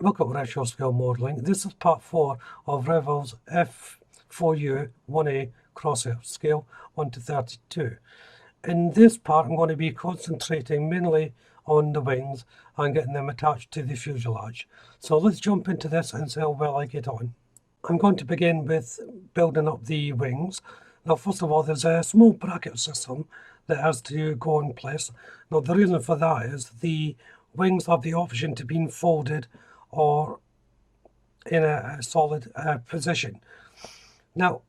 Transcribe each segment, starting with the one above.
Welcome to Retro Scale Modelling. This is part 4 of Revell's F4U-1A Corsair scale 1 to 32. In this part I'm going to be concentrating mainly on the wings and getting them attached to the fuselage. So let's jump into this and see how well I get on. I'm going to begin with building up the wings. Now first of all, there's a small bracket system that has to go in place. Now the reason for that is the wings have the option to being folded or in a solid position. Now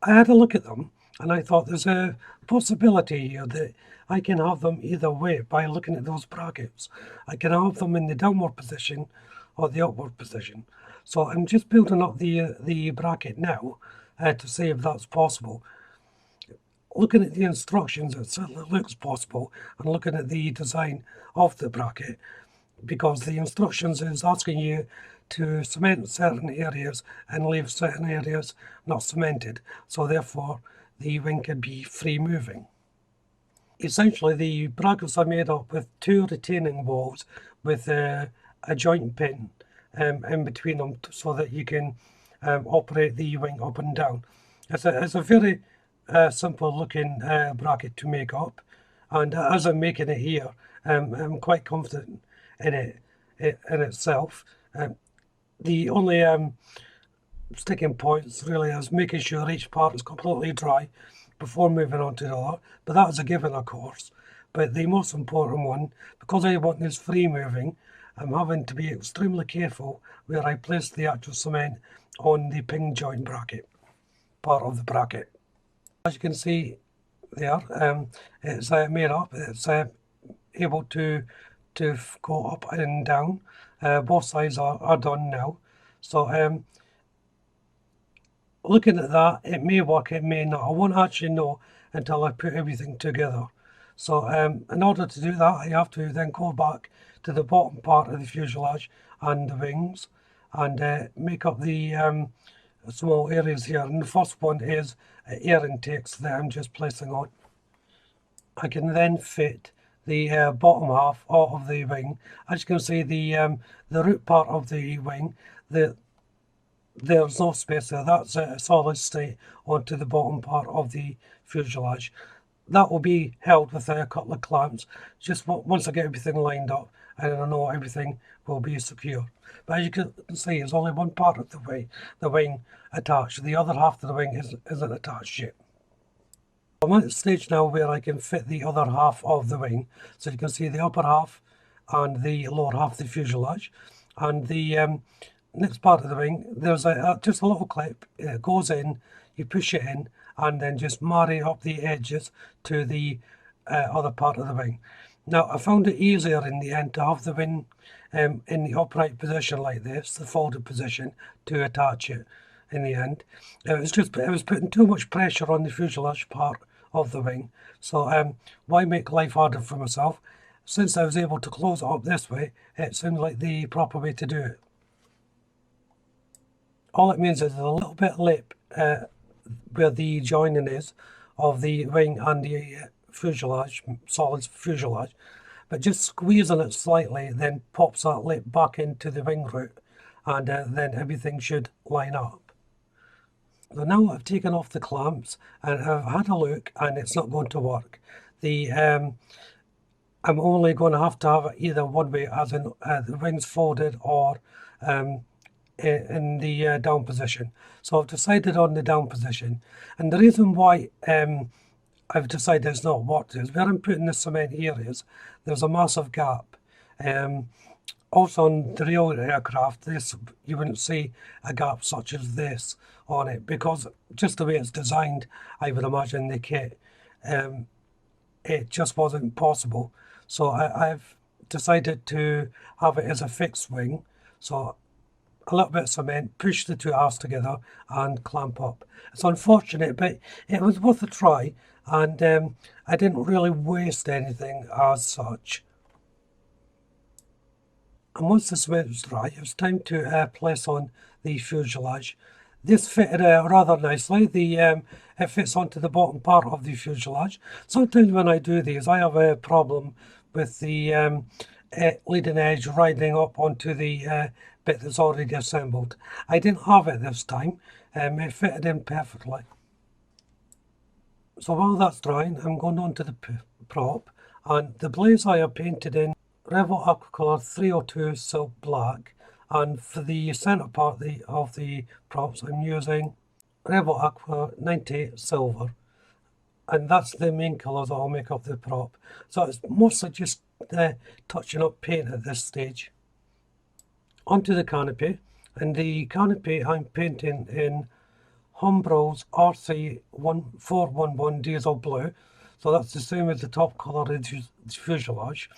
I had a look at them and I thought there's a possibility here that I can have them either way by looking at those brackets. I can have them in the downward position or the upward position. So I'm just building up the bracket now to see if that's possible. Looking at the instructions, it certainly looks possible, and looking at the design of the bracket, because the instructions is asking you to cement certain areas and leave certain areas not cemented, so therefore the wing can be free moving. Essentially the brackets are made up with 2 retaining walls with a joint pin in between them so that you can operate the wing up and down. It's a very simple looking bracket to make up, and as I'm making it here, I'm quite confident in it in itself. The only sticking points really is making sure each part is completely dry before moving on to the other, but that is a given, of course. But the most important one, because I want this free moving, I'm having to be extremely careful where I place the actual cement on the pin joint bracket part of the bracket. As you can see there, it's made up. It's able to go up and down. Both sides are done now. So looking at that, it may work, it may not. I won't actually know until I put everything together. So in order to do that, I have to then go back to the bottom part of the fuselage and the wings and make up the small areas here. And the first one is air intakes that I'm just placing on. I can then fit the bottom half of the wing. As you can see, the root part of the wing, there's no space there. That's a solid state onto the bottom part of the fuselage. That will be held with a couple of clamps. Just once I get everything lined up, and I know everything will be secure. But as you can see, there's only one part of the wing attached. The other half of the wing isn't attached yet. I'm at the stage now where I can fit the other half of the wing. So you can see the upper half and the lower half of the fuselage. And the next part of the wing, there's just a little clip. It goes in, you push it in, and then just marry up the edges to the other part of the wing. Now I found it easier in the end to have the wing in the upright position like this, the folded position, to attach it in the end. It was putting too much pressure on the fuselage part of the wing, so why make life harder for myself? Since I was able to close it up this way, it seemed like the proper way to do it. All it means is a little bit lip where the joining is of the wing and the fuselage, solid fuselage, but just squeezing it slightly then pops that lip back into the wing root, and then everything should line up. So now I've taken off the clamps and I've had a look, and it's not going to work. I'm only going to have it either one way, as in the wings folded, or in the down position. So I've decided on the down position, and the reason why I've decided it's not worked is where I'm putting the cement here is there's a massive gap. Also on the real aircraft, you wouldn't see a gap such as this on it, because just the way it's designed, I would imagine the kit, it just wasn't possible. So I've decided to have it as a fixed wing. So a little bit of cement, push the two halves together and clamp up. It's unfortunate, but it was worth a try, and I didn't really waste anything as such. And once the cement was dry, it was time to place on the fuselage. This fitted rather nicely. It fits onto the bottom part of the fuselage. Sometimes when I do these, I have a problem with the leading edge riding up onto the bit that's already assembled. I didn't have it this time, it fitted in perfectly. So while that's drying, I'm going on to the prop, and the blaze I have painted in Revell Aquacolor 302 Silk Black, and for the centre part of the props I'm using Revell Aqua 98 Silver, and that's the main colours that will make up the prop. So it's mostly just touching up paint at this stage. Onto the canopy, and the canopy I'm painting in Humbrol's RC1411 Diesel Blue, so that's the same as the top colour of the fuselage.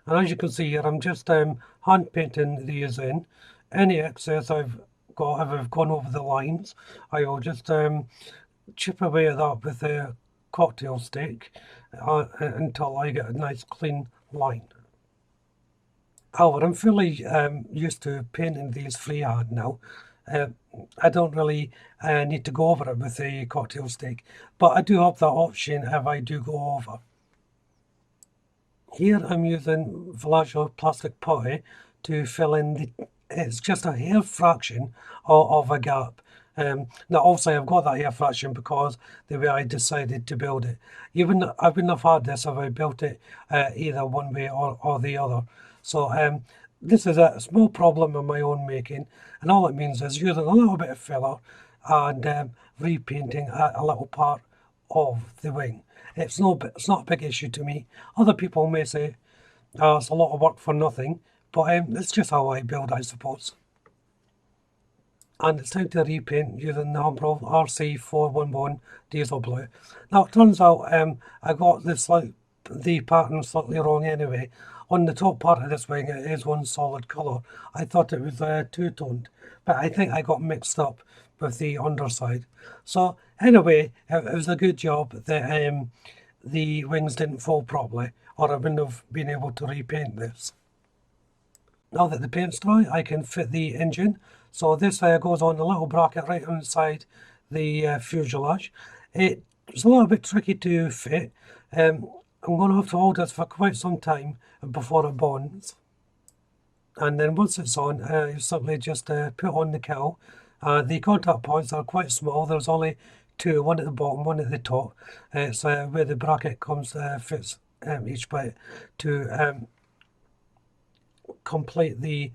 And as you can see here, I'm just hand painting these in. Any excess I've got, if I've gone over the lines, I will just chip away at that with a cocktail stick until I get a nice clean line. However, I'm fully used to painting these freehand now. I don't really need to go over it with a cocktail stick, but I do have that option if I do go over. Here I'm using Vought plastic putty to fill in it's just a hair fraction of a gap. Now obviously I've got that hair fraction because the way I decided to build it. I wouldn't have had this if I built it either one way or the other. So this is a small problem of my own making, and all it means is using a little bit of filler and repainting a little part of the wing. It's not a big issue to me. Other people may say it's a lot of work for nothing, but it's just how I build, I suppose. And it's time to repaint using the Humbrol RC411 Diesel Blue. Now it turns out I got the pattern slightly wrong anyway. On the top part of this wing, it is one solid colour. I thought it was two-toned, but I think I got mixed up with the underside. So anyway, it was a good job that the wings didn't fall properly, or I wouldn't have been able to repaint this. Now that the paint's dry, I can fit the engine. So this goes on a little bracket right inside the fuselage. It's a little bit tricky to fit. I'm going to have to hold this for quite some time before it bonds. And then once it's on, you simply just put on the cowl. The contact points are quite small. There's only two, one at the bottom, one at the top. It's where the bracket fits each bit to complete the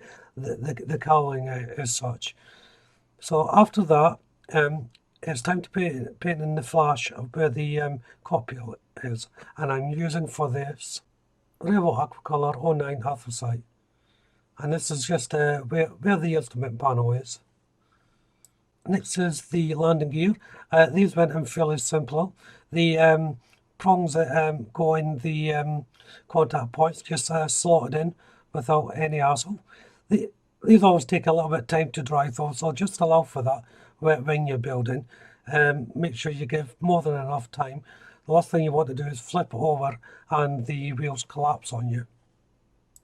cowling as such. So after that, it's time to paint in the flash of where the cockpit is, and I'm using for this Revell Aquacolor 09 Anthracite, and this is just where the instrument panel is. Next is the landing gear. These went in fairly simple. The prongs that go in the contact points just slotted in without any hassle. These always take a little bit of time to dry though, so just allow for that when you're building. Make sure you give more than enough time. The last thing you want to do is flip it over and the wheels collapse on you.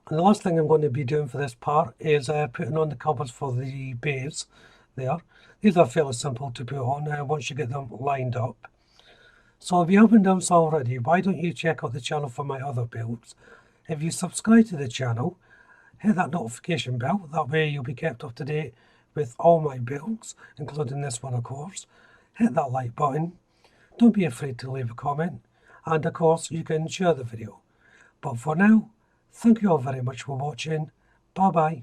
And the last thing I'm going to be doing for this part is putting on the covers for the bays there. These are fairly simple to put on once you get them lined up. So if you haven't done so already, why don't you check out the channel for my other builds? If you subscribe to the channel, hit that notification bell, that way you'll be kept up to date with all my builds, including this one of course. Hit that like button, don't be afraid to leave a comment, and of course you can share the video. But for now, thank you all very much for watching, bye bye.